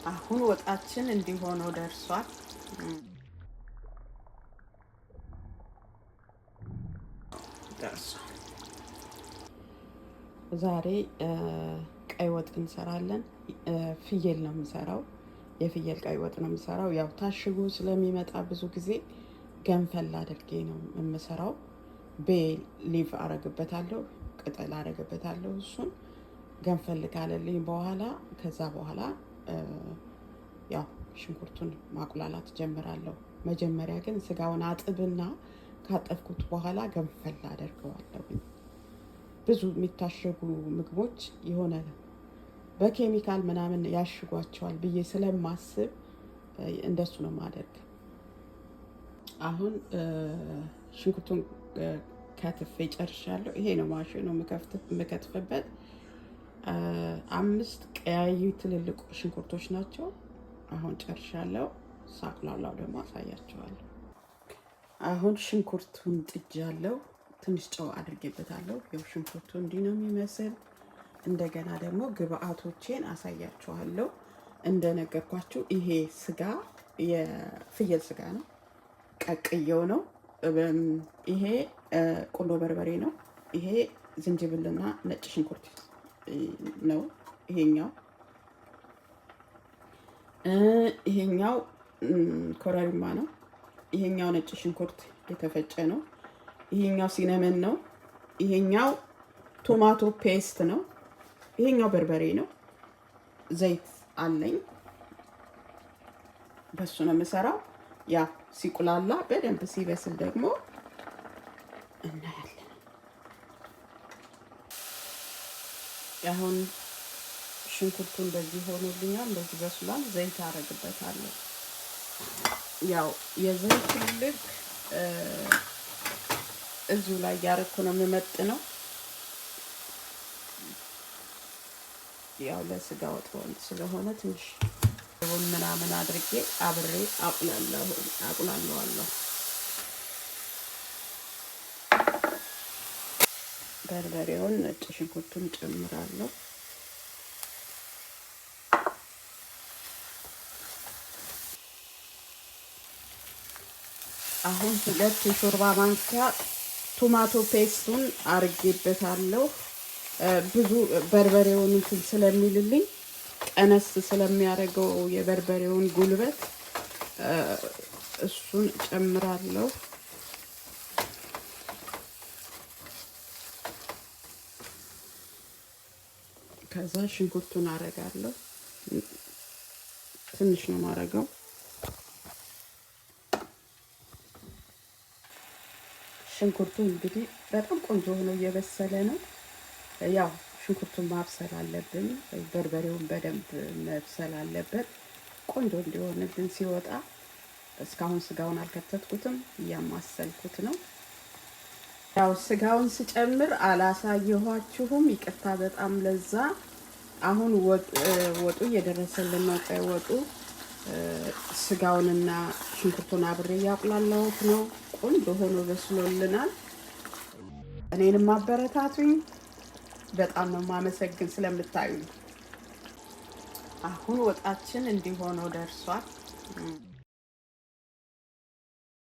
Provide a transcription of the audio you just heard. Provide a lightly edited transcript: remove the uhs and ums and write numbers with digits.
አሁን ወጣችን እንዲሆነው ደርሷል። ዛሬ ቀይ ወጥ እንሰራለን። ፍየል ነው የምሰራው። የፍየል ቀይ ወጥ ነው የምሰራው። ያው ታሽጎ ስለሚመጣ ብዙ ጊዜ ገንፈል አድርጌ ነው የምሰራው። ቤል ሊቭ አረግበታለሁ፣ ቅጠል አረግበታለሁ። እሱን ገንፈል ካለልኝ በኋላ ከዛ በኋላ ያው ሽንኩርቱን ማቁላላት ጀምራለሁ። መጀመሪያ ግን ስጋውን አጥብና ካጠብኩት በኋላ ገንፈል አደርገዋለሁ። ብዙ የሚታሸጉ ምግቦች የሆነ በኬሚካል ምናምን ያሽጓቸዋል ብዬ ስለማስብ እንደሱ ነው ማደርግ። አሁን ሽንኩርቱን ከትፌ ጨርሻለሁ። ይሄ ነው ማሽኑ የምከትፍበት። 5 ቀያይ ትልልቅ ሽንኩርቶች ናቸው። አሁን ጨርሻለሁ። ሳቁላላው ደግሞ አሳያቸዋለሁ። አሁን ሽንኩርቱን ጥጃለሁ። ትንሽ ጨው አድርጌበታለሁ። ያው ሽንኩርቱ እንዲህ ነው የሚመስል። እንደገና ደግሞ ግብአቶቼን አሳያችኋለሁ። እንደነገርኳችሁ ይሄ ስጋ የፍየል ስጋ ነው። ቀቅየው ነው። ይሄ ቁንዶ በርበሬ ነው። ይሄ ዝንጅብልና ነጭ ሽንኩርት ነው። ይሄኛው ኮረሪማ ነው። ይሄኛው ነጭ ሽንኩርት የተፈጨ ነው። ይሄኛው ሲነመን ነው። ይሄኛው ቶማቶ ፔስት ነው። ይሄኛው በርበሬ ነው። ዘይት አለኝ። በሱ ነው የምሰራው። ያ ሲቁላላ በደንብ ሲበስል ደግሞ እናያለን። አሁን ሽንኩርቱ እንደዚህ ሆኖልኛል። እንደዚህ በስሏል። ዘይት አረግበታለሁ። ያው የዘይት ልክ እዚሁ ላይ ያረኩ ነው የምመጥነው። ያው ለስጋ ወጥ ስለሆነ ትንሽ ምናምን አድርጌ አብሬ አቁላለዋለሁ። በርበሬውን ነጭ ሽንኩርቱን ጨምራለሁ። አሁን 2 የሾርባ ማንኪያ ቶማቶ ፔስቱን አርጌበታለሁ። ብዙ በርበሬውን እንትን ስለሚልልኝ ቀነስ ስለሚያደርገው የበርበሬውን ጉልበት እሱን ጨምራለሁ። ከዛ ሽንኩርቱን አረጋለሁ። ትንሽ ነው ማረገው። ሽንኩርቱ እንግዲህ በጣም ቆንጆ ሆኖ እየበሰለ ነው። ያው ሽንኩርቱን ማብሰል አለብን። በርበሬውን በደንብ መብሰል አለበት ቆንጆ እንዲሆንልን ሲወጣ። እስካሁን ስጋውን አልከተትኩትም፣ እያማሰልኩት ነው። ያው ስጋውን ስጨምር አላሳየኋችሁም፣ ይቅርታ በጣም ለዛ። አሁን ወጡ እየደረሰልን ነው። ቀይ ወጡ ስጋውንና ሽንኩርቱን አብሬ እያቁላላሁት ነው። ቆንጆ ሆኖ በስሎልናል። እኔንም አበረታቱኝ። በጣም ነው ማመሰግን ስለምታዩኝ። አሁን ወጣችን እንዲሆነው ደርሷል።